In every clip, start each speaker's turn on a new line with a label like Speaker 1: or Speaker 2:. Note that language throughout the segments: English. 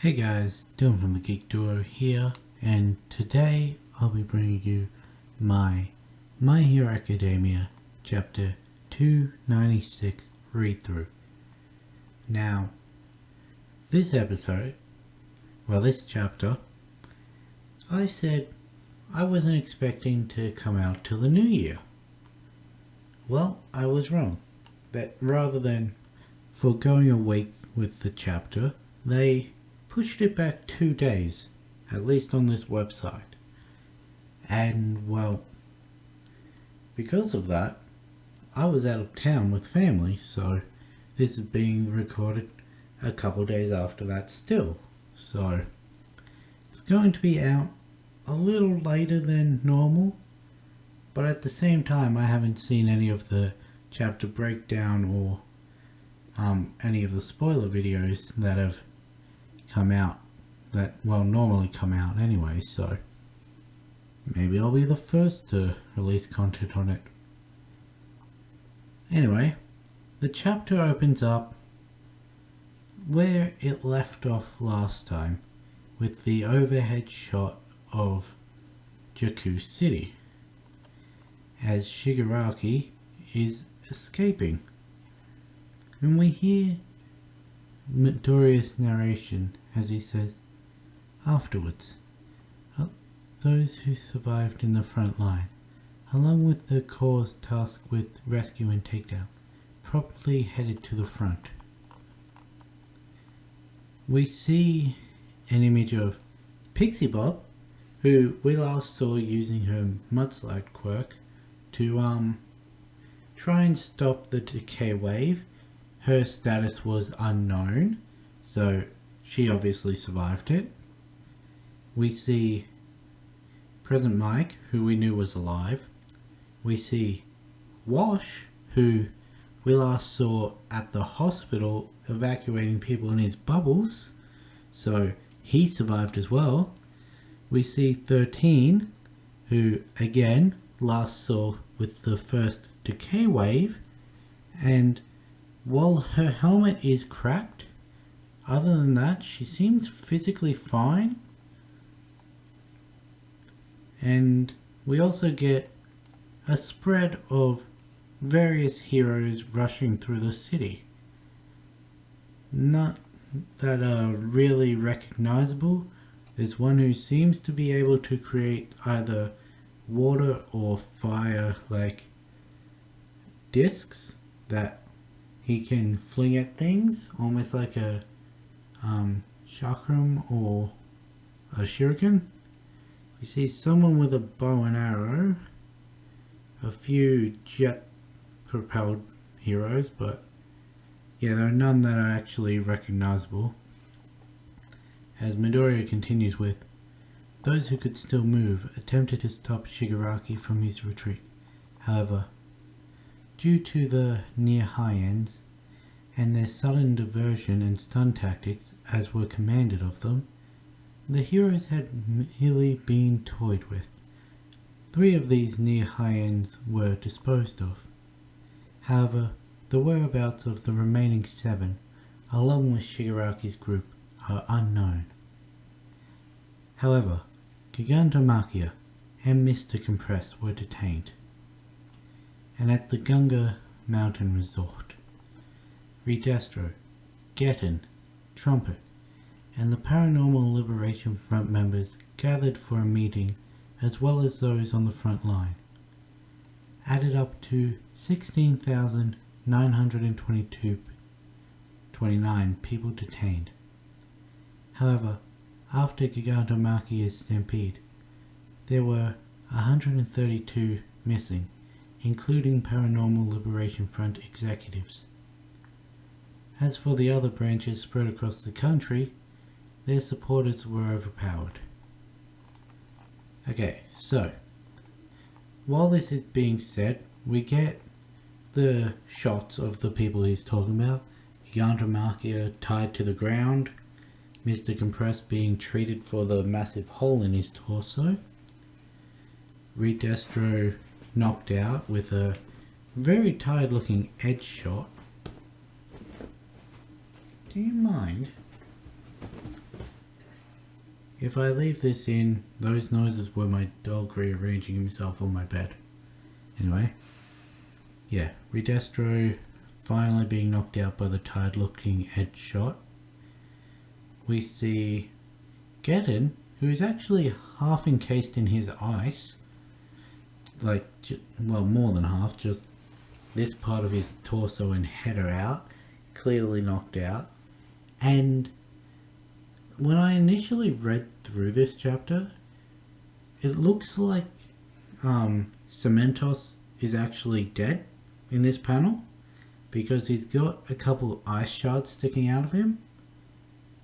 Speaker 1: Hey guys, Dylan from the Geek Duo here, and today I'll be bringing you my Hero Academia Chapter 296 read-through. Now, this chapter, I said I wasn't expecting to come out till the new year. Well, I was wrong. That rather than foregoing a week with the chapter, they pushed it back 2 days, at least on this website. And well, because of that, I was out of town with family, so this is being recorded a couple days after that still. So it's going to be out a little later than normal, but at the same time I haven't seen any of the chapter breakdown or any of the spoiler videos that have come out that normally come out anyway, so maybe I'll be the first to release content on it. Anyway, the chapter opens up where it left off last time, with the overhead shot of Jakku City as Shigaraki is escaping, and we hear Midoriya's narration as he says, afterwards, those who survived in the front line, along with the Corps tasked with rescue and takedown, promptly headed to the front. We see an image of Pixie Bob, who we last saw using her mudslide quirk to try and stop the decay wave. Her status was unknown, so she obviously survived it. We see Present Mike, who we knew was alive. We see Wash, who we last saw at the hospital evacuating people in his bubbles, so he survived as well. We see 13, who again last saw with the first decay wave, and while her helmet is cracked, other than that, she seems physically fine. And we also get a spread of various heroes rushing through the city. Not that are really recognizable. There's one who seems to be able to create either water or fire like discs that he can fling at things, almost like a chakram or a shuriken. You see someone with a bow and arrow, a few jet propelled heroes, but yeah, there are none that are actually recognizable. As Midoriya continues with, those who could still move attempted to stop Shigaraki from his retreat. However, due to the near high ends and their sudden diversion and stun tactics as were commanded of them, the heroes had merely been toyed with. 3 of these near high ends were disposed of. However, the whereabouts of the remaining 7, along with Shigaraki's group, are unknown. However, Gigantomachia and Mr. Compress were detained, and at the Gunga Mountain Resort, Redestro, Getten, Trumpet, and the Paranormal Liberation Front members gathered for a meeting, as well as those on the front line, added up to 16,929 people detained. However, after Gigantomachia's stampede, there were 132 missing, including Paranormal Liberation Front executives. As for the other branches spread across the country, their supporters were overpowered. Okay, so while this is being said, we get the shots of the people he's talking about. Gigantomachia tied to the ground, Mr. Compress being treated for the massive hole in his torso, Redestro knocked out with a very tired looking edge shot. Do you mind? if I leave this in, those noises were my dog rearranging himself on my bed. Anyway, yeah, Redestro finally being knocked out by the tired-looking Ed shot. We see Geddon, who is actually half encased in his ice, like, well, more than half, just this part of his torso and head are out, clearly knocked out. And when I initially read through this chapter, it looks like Cementos is actually dead in this panel, because he's got a couple ice shards sticking out of him.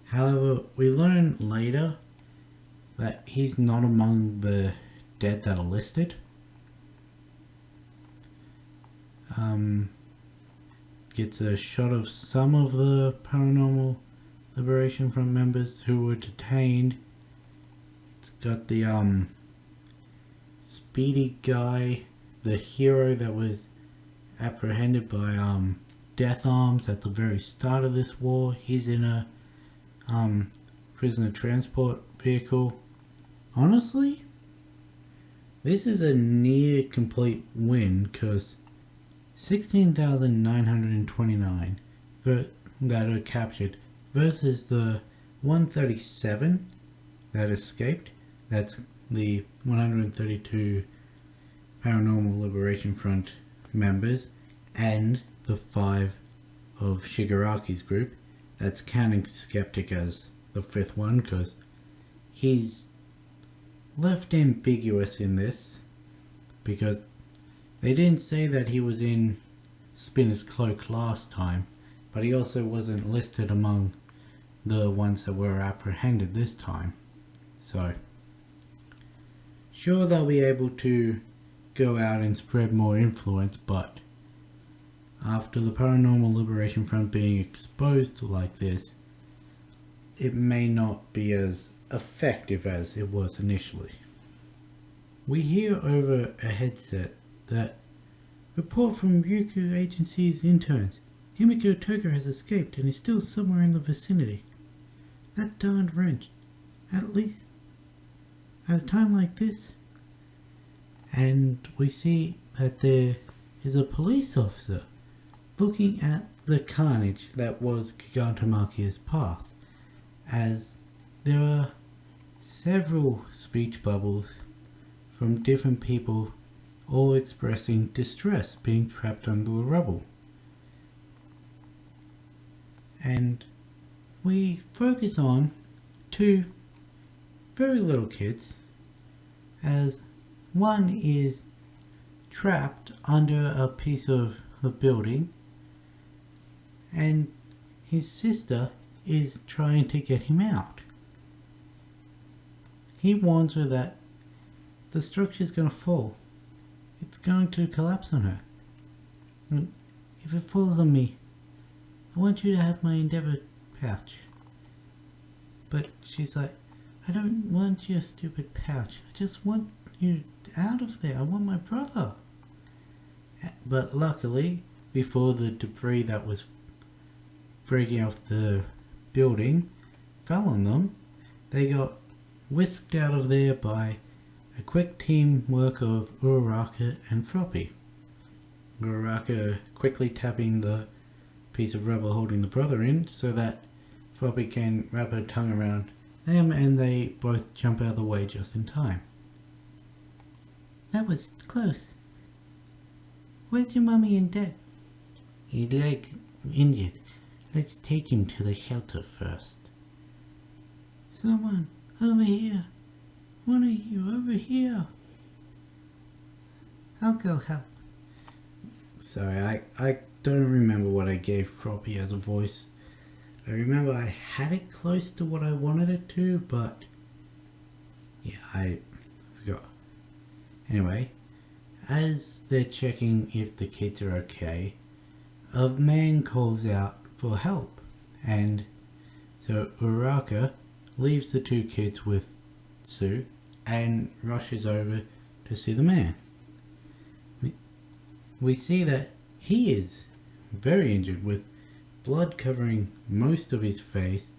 Speaker 1: However, we learn later that he's not among the dead that are listed. Gets a shot of some of the Paranormal Liberation Front members who were detained. It's got the Speedy guy, the hero that was apprehended by Death Arms at the very start of this war. He's in a prisoner transport vehicle. Honestly, this is a near complete win, because 16,929 that are captured versus the 137 that escaped. That's the 132 Paranormal Liberation Front members and the 5 of Shigaraki's group. That's counting Skeptic as the 5th one, because he's left ambiguous in this, because they didn't say that he was in Spinner's Cloak last time, but he also wasn't listed among the ones that were apprehended this time. So, sure, they'll be able to go out and spread more influence, but after the Paranormal Liberation Front being exposed like this, it may not be as effective as it was initially. We hear over a headset that report from Ryukyu Agency's interns. Himiko Toga has escaped and is still somewhere in the vicinity. That darned wrench. At least at a time like this. And we see that there is a police officer looking at the carnage that was Gigantomachia's path, as there are several speech bubbles from different people, all expressing distress being trapped under the rubble. And we focus on 2 very little kids, as one is trapped under a piece of the building and his sister is trying to get him out. He warns her that the structure's going to fall. It's going to collapse on her. And if it falls on me, I want you to have my Endeavour pouch. But she's like, I don't want your stupid pouch. I just want you out of there. I want my brother. But luckily, before the debris that was breaking off the building fell on them, they got whisked out of there by a quick teamwork of Uraraka and Froppy. Uraraka quickly tapping the piece of rubber holding the brother in so that Froppy can wrap her tongue around them, and they both jump out of the way just in time. That was close. Where's your mummy and dad? His leg injured. Let's take him to the shelter first. Someone over here. One of you over here. I'll go help. Sorry, I don't remember what I gave Froppy as a voice. I remember I had it close to what I wanted it to, but yeah, I forgot. Anyway, as they're checking if the kids are okay, a man calls out for help, and so Uraraka leaves the 2 kids with Sue and rushes over to see the man. We see that he is very injured, with blood covering most of his face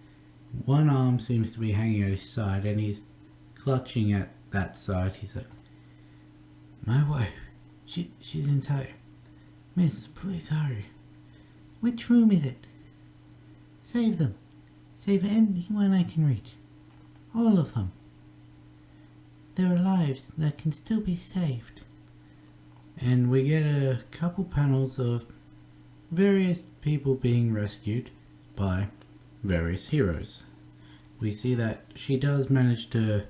Speaker 1: one arm seems to be hanging at his side and he's clutching at that side. He's like, "My wife, she's inside. Miss, please hurry. Which room is it? Save them. Save anyone I can reach. All of them. There are lives that can still be saved." And we get a couple panels of various people being rescued by various heroes. We see that she does manage to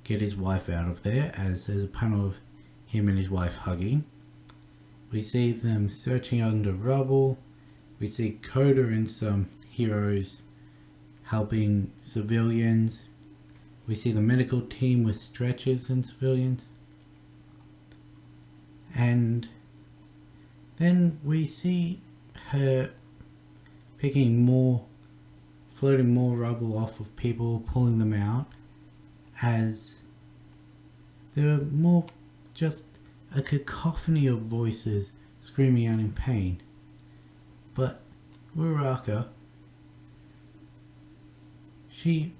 Speaker 1: get his wife out of there, as there's a panel of him and his wife hugging. We see them searching under rubble. We see Coda and some heroes helping civilians. We see the medical team with stretchers and civilians. And then we see her floating more rubble off of people, pulling them out, as there are more just a cacophony of voices screaming out in pain. But Uraraka, she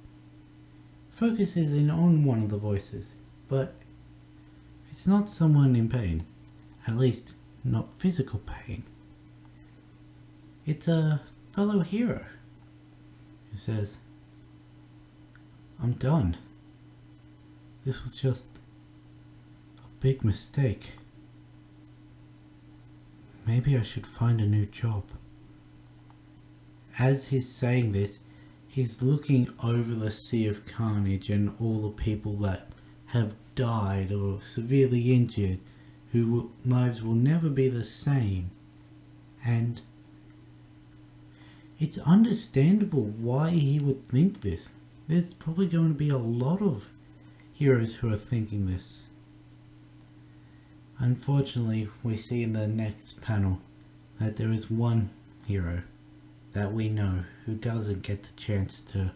Speaker 1: focuses in on one of the voices, but it's not someone in pain, at least not physical pain. It's a fellow hero who says, "I'm done. This was just a big mistake. Maybe I should find a new job." As he's saying this, he's looking over the sea of carnage and all the people that have died or severely injured, whose lives will never be the same. And it's understandable why he would think this. There's probably going to be a lot of heroes who are thinking this. Unfortunately, we see in the next panel that there is one hero that we know who doesn't get the chance to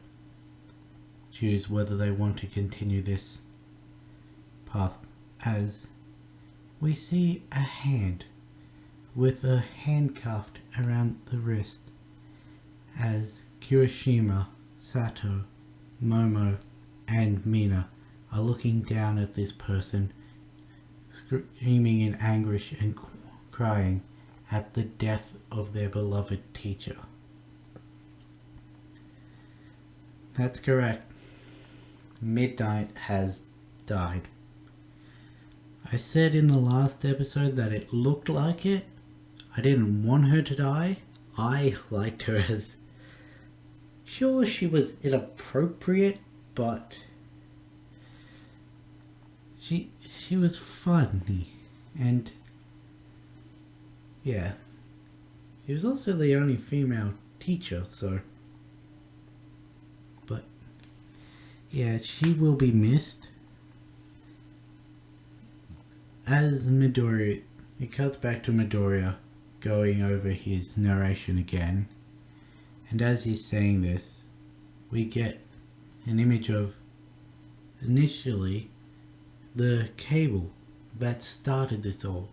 Speaker 1: choose whether they want to continue this path, as we see a hand with a handcuffed around the wrist, as Kirishima, Sato, Momo and Mina are looking down at this person, screaming in anguish and crying at the death of their beloved teacher. That's correct. Midnight has died. I said in the last episode that it looked like it. I didn't want her to die. I liked her as... Sure, she was inappropriate, but... She was funny. And... yeah. She was also the only female teacher, so... But... yeah, she will be missed. As Midoriya... it cuts back to Midoriya going over his narration again. And as he's saying this, we get an image of initially the cable that started this all,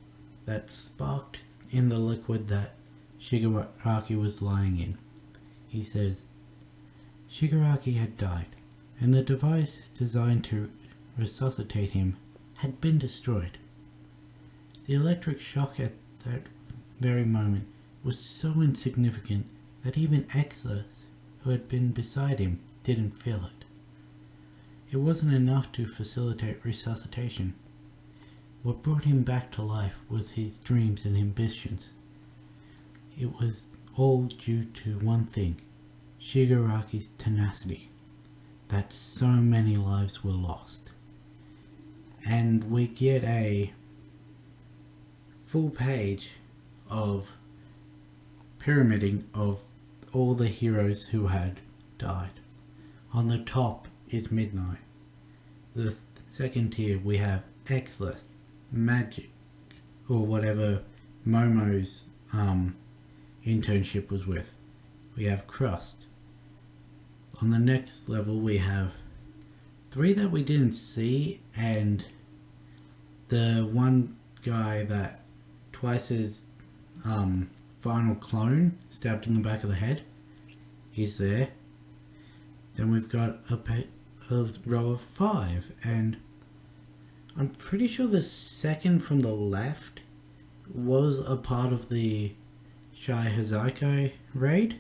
Speaker 1: that sparked in the liquid that Shigaraki was lying in. He says, Shigaraki had died, and the device designed to resuscitate him had been destroyed. The electric shock at that very moment was so insignificant that even Exodus, who had been beside him, didn't feel it. It wasn't enough to facilitate resuscitation. What brought him back to life was his dreams and ambitions. It was all due to one thing, Shigaraki's tenacity, that so many lives were lost. And we get a full page of pyramiding of all the heroes who had died. On the top is Midnight. The second tier we have Exless, Magic, or whatever Momo's internship was with. We have Crust. On the next level we have 3 that we didn't see, and the one guy that Twice's final clone stabbed in the back of the head. He's there. Then we've got a row of 5, and I'm pretty sure the second from the left was a part of the Shai Hazakai raid,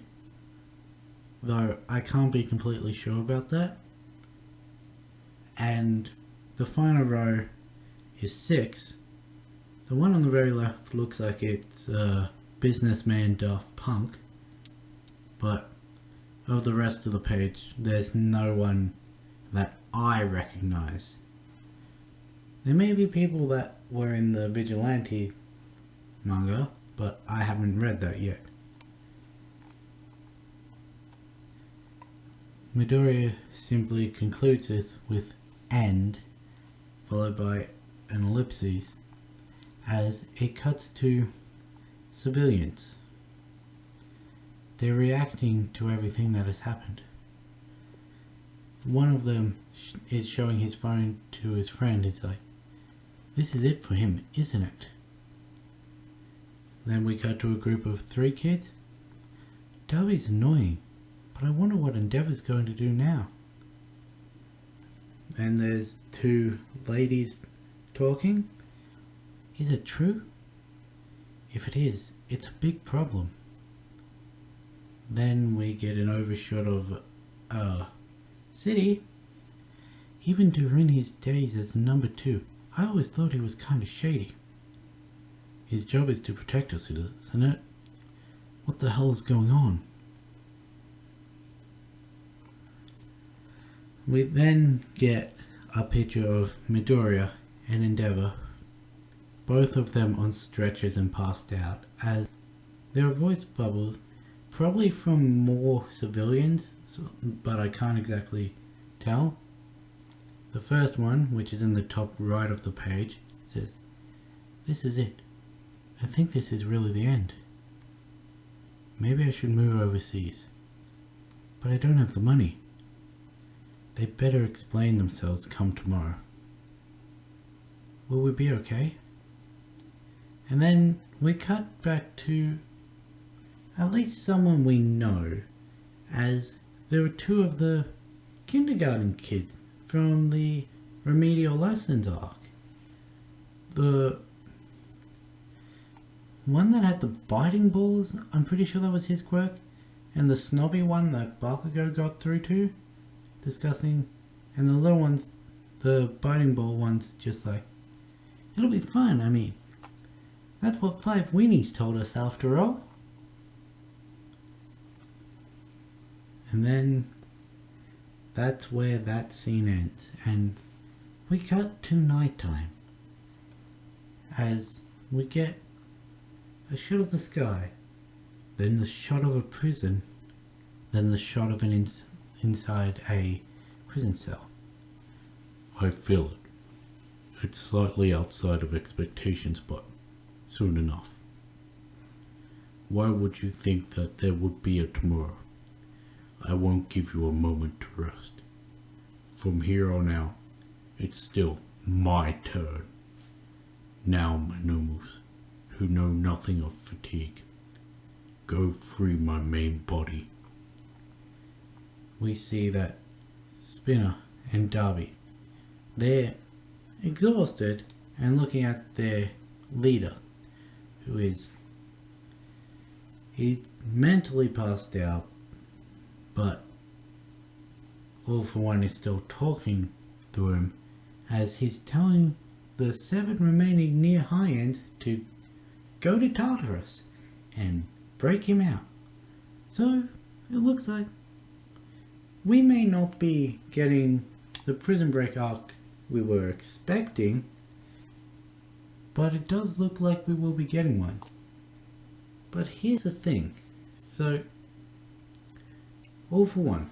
Speaker 1: though I can't be completely sure about that. And the final row is 6. The one on the very left looks like it's Businessman Daft Punk, but of the rest of the page, there's no one that I recognize. There may be people that were in the Vigilante manga, but I haven't read that yet. Midoriya simply concludes this with "and" followed by an ellipsis as it cuts to civilians. They're reacting to everything that has happened. One of them is showing his phone to his friend. He's like, "This is it for him, isn't it?" Then we cut to a group of 3 kids. Darby's annoying, but I wonder what Endeavor's going to do now. And there's 2 ladies talking. Is it true? If it is, it's a big problem. Then we get an overshot of City. Even during his days as number 2, I always thought he was kind of shady. His job is to protect us, isn't it? What the hell is going on? We then get a picture of Midoriya and Endeavor, both of them on stretchers and passed out, as there are voice bubbles, probably from more civilians, but I can't exactly tell. The first one, which is in the top right of the page, says, "This is it. I think this is really the end. Maybe I should move overseas. But I don't have the money. They better explain themselves come tomorrow. Will we be okay?" And then we cut back to at least someone we know, as there were 2 of the kindergarten kids from the remedial lessons arc. The one that had the biting balls, I'm pretty sure that was his quirk, and the snobby one that Bakugo got through to, discussing, and the little ones, the biting ball ones, just like, "It'll be fun, I mean, that's what 5 weenies told us after all." And then that's where that scene ends, and we cut to nighttime as we get a shot of the sky, then the shot of a prison, then the shot of an inside a prison cell. "I feel it. It's slightly outside of expectations, but soon enough. Why would you think that there would be a tomorrow? I won't give you a moment to rest. From here on out, it's still my turn. Now, my nobles, who know nothing of fatigue, go free my main body." We see that Spinner and Darby, they're exhausted and looking at their leader, who is, he's mentally passed out, but All For One is still talking to him as he's telling the 7 remaining near high ends to go to Tartarus and break him out. So it looks like we may not be getting the prison break arc we were expecting, but it does look like we will be getting one. But here's the thing. So, All For One,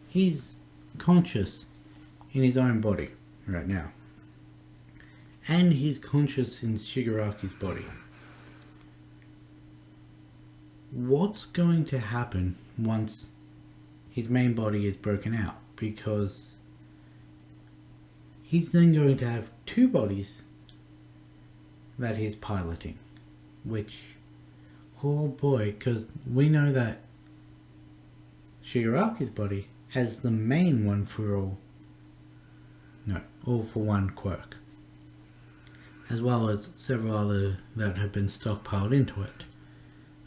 Speaker 1: he's conscious in his own body right now. And he's conscious in Shigaraki's body. What's going to happen once his main body is broken out? Because he's then going to have 2 bodies that he's piloting. Which, oh boy, because we know that Shigaraki's body has the main one for all for one quirk, as well as several other that have been stockpiled into it.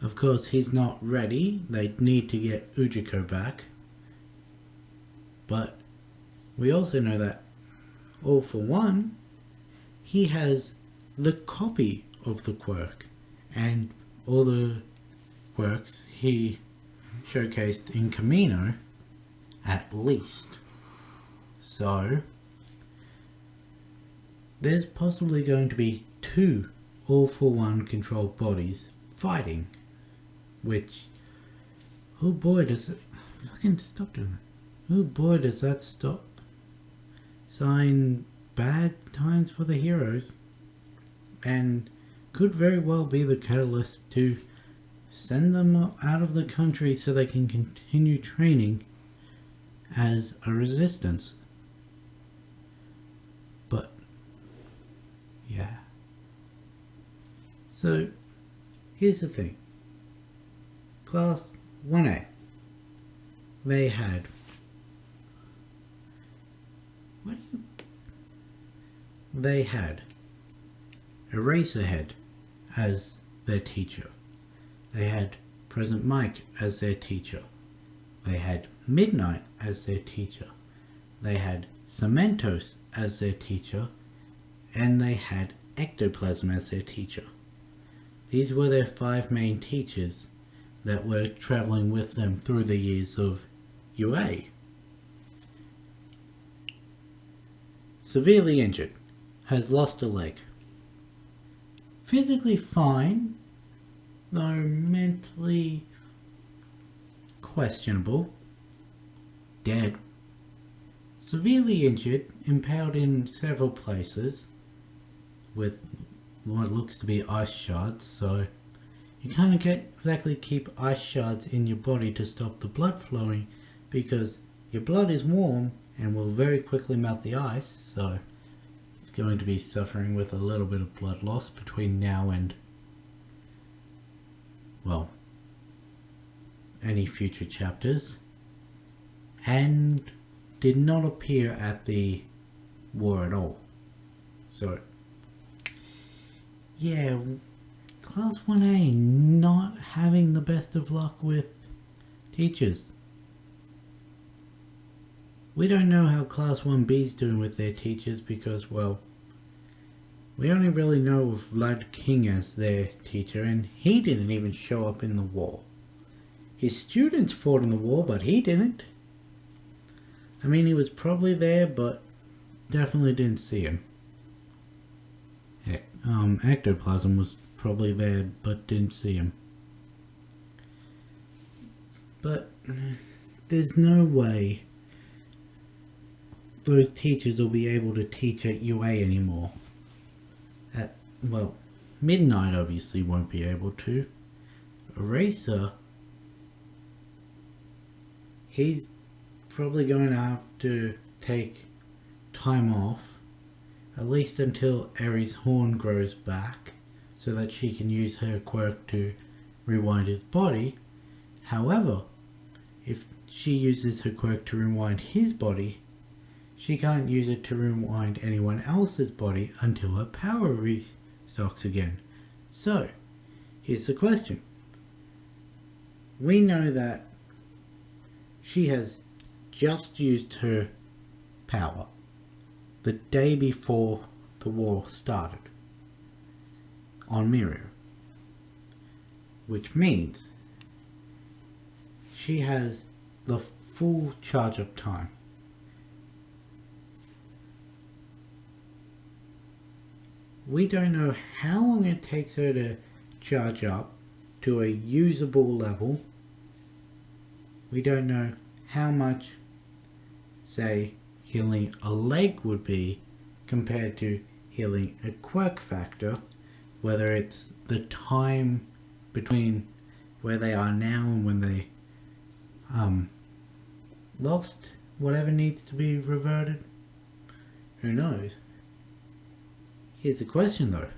Speaker 1: Of course, he's not ready. They need to get Ujiko back. But we also know that all for one, he has the copy of the quirk, and all the quirks he showcased in Camino at least. So there's possibly going to be 2 all for one controlled bodies fighting, which, oh boy, does it fucking stop doing that. Oh boy, does that stop sign bad times for the heroes, and could very well be the catalyst to send them out of the country so they can continue training as a resistance. But yeah, so here's the thing. Class 1A, they had Eraserhead as their teacher. They had Present Mike as their teacher. They had Midnight as their teacher. They had Cementos as their teacher. And they had Ectoplasm as their teacher. These were their 5 main teachers that were traveling with them through the years of UA. Severely injured. Has lost a leg. Physically fine, though mentally questionable. Dead. Severely injured, impaled in several places with what looks to be ice shards, so you can't exactly keep ice shards in your body to stop the blood flowing, because your blood is warm and will very quickly melt the ice, so it's going to be suffering with a little bit of blood loss between now and, well, any future chapters, and did not appear at the war at all. So yeah, Class 1A not having the best of luck with teachers. We don't know how Class 1B's doing with their teachers because, well, we only really know of Vlad King as their teacher, and he didn't even show up in the war. His students fought in the war, but he didn't. I mean, he was probably there, but definitely didn't see him. Heck, Ectoplasm was probably there, but didn't see him. But there's no way those teachers will be able to teach at UA anymore. Well, Midnight obviously won't be able to. Eraser, he's probably going to have to take time off, at least until Aries' horn grows back, so that she can use her quirk to rewind his body. However, if she uses her quirk to rewind his body, she can't use it to rewind anyone else's body until her power restocks again. So, here's the question. We know that she has just used her power the day before the war started on Mirio, which means she has the full charge up time. We don't know how long it takes her to charge up to a usable level. We don't know how much, say, healing a leg would be compared to healing a quirk factor, whether it's the time between where they are now and when they lost whatever needs to be reverted. Who knows? Here's the question though.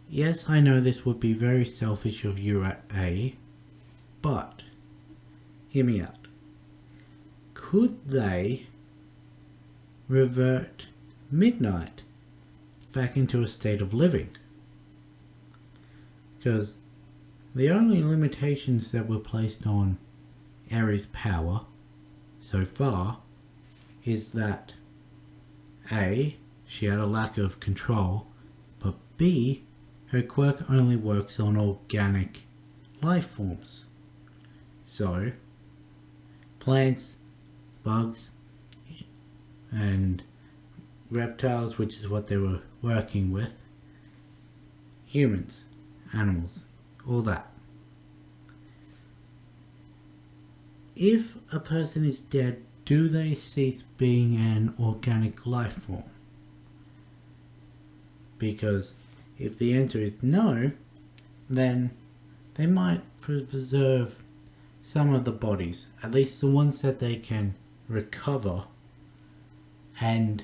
Speaker 1: Yes, I know this would be very selfish of UA, but hear me out. Could they revert Midnight back into a state of living? Because the only limitations that were placed on Aries' power so far is that A, she had a lack of control, but B, her quirk only works on organic life forms. So, plants, bugs, and reptiles, which is what they were working with, humans, animals, all that. If a person is dead, do they cease being an organic life form? Because if the answer is no, then they might preserve some of the bodies, at least the ones that they can recover, and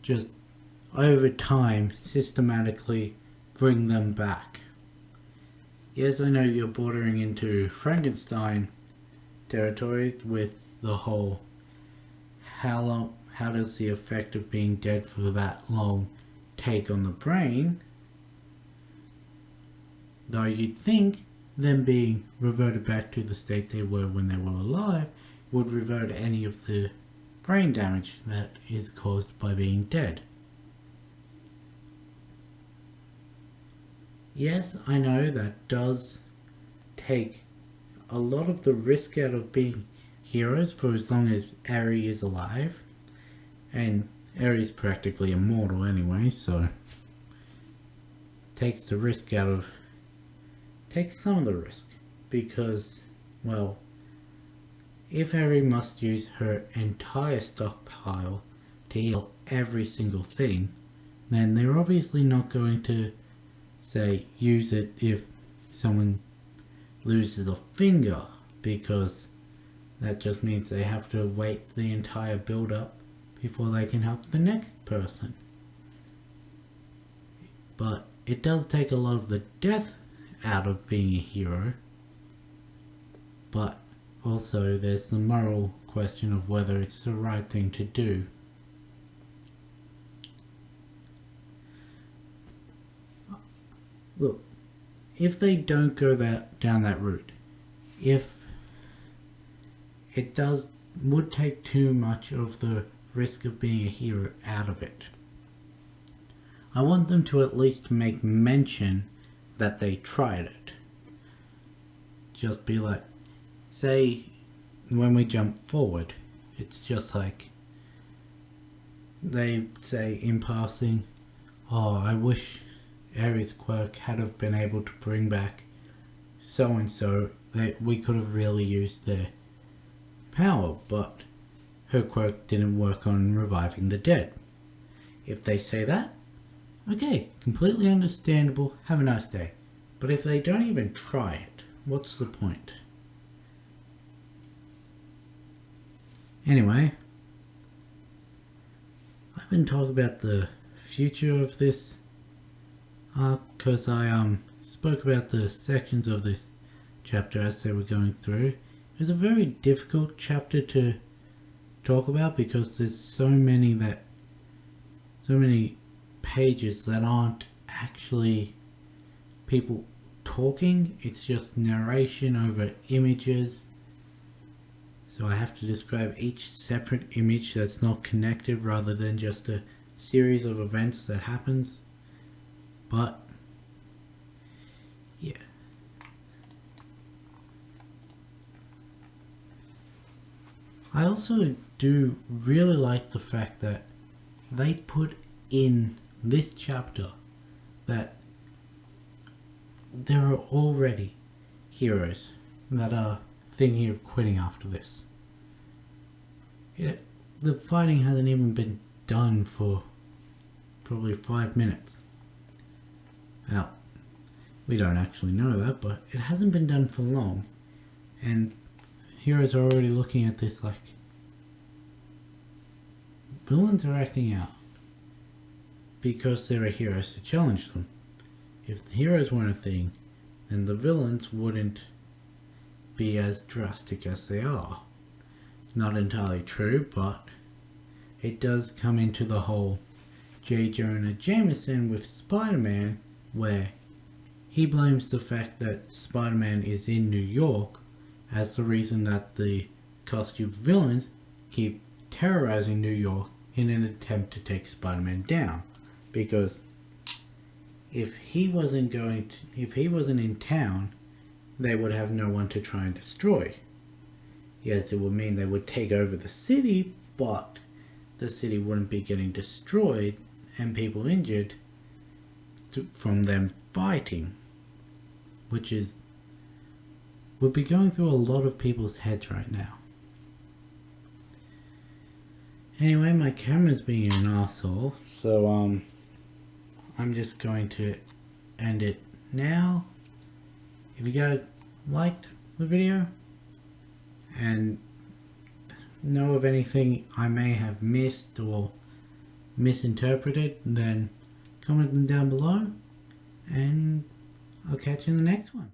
Speaker 1: just over time systematically bring them back. Yes, I know you're bordering into Frankenstein territory with the whole how does the effect of being dead for that long take on the brain, though you'd think them being reverted back to the state they were when they were alive would revert any of the brain damage that is caused by being dead. Yes, I know that does take a lot of the risk out of being heroes for as long as Aries is alive, and Aries is practically immortal anyway, so takes some of the risk, because, well, if Aries must use her entire stockpile to heal every single thing, then they're obviously not going to, say, use it if someone loses a finger, because that just means they have to wait the entire build up before they can help the next person. But it does take a lot of the death out of being a hero, but also there's the moral question of whether it's the right thing to do. Look, if they don't go down that route, if it would take too much of the risk of being a hero out of it, I want them to at least make mention that they tried it. Just be like, say, when we jump forward, it's just like, they say in passing, oh, I wish Aries' quirk had have been able to bring back so and so, that we could have really used their power, but her quirk didn't work on reviving the dead. If they say that, okay, completely understandable, have a nice day. But if they don't even try it, what's the point? Anyway, I've been talking about the future of this arc because I spoke about the sections of this chapter as they were going through. It was a very difficult chapter to talk about because there's so many pages that aren't actually people talking, it's just narration over images. So I have to describe each separate image that's not connected rather than just a series of events that happens. But yeah. I also do really like the fact that they put in this chapter that there are already heroes that are thinking of quitting after this. The fighting hasn't even been done for probably 5 minutes. Well, we don't actually know that, but it hasn't been done for long, and heroes are already looking at this like villains are acting out because there are heroes to challenge them. If the heroes weren't a thing, then the villains wouldn't be as drastic as they are. It's not entirely true, but it does come into the whole J. Jonah Jameson with Spider-Man, where he blames the fact that Spider-Man is in New York as the reason that the costumed villains keep terrorizing New York in an attempt to take Spider-Man down. Because if he wasn't in town, they would have no one to try and destroy. Yes, it would mean they would take over the city, but the city wouldn't be getting destroyed and people injured from them fighting, which would be going through a lot of people's heads right now. Anyway, my camera's being an asshole, so I'm just going to end it now. If you guys liked the video and know of anything I may have missed or misinterpreted, then comment them down below and I'll catch you in the next one.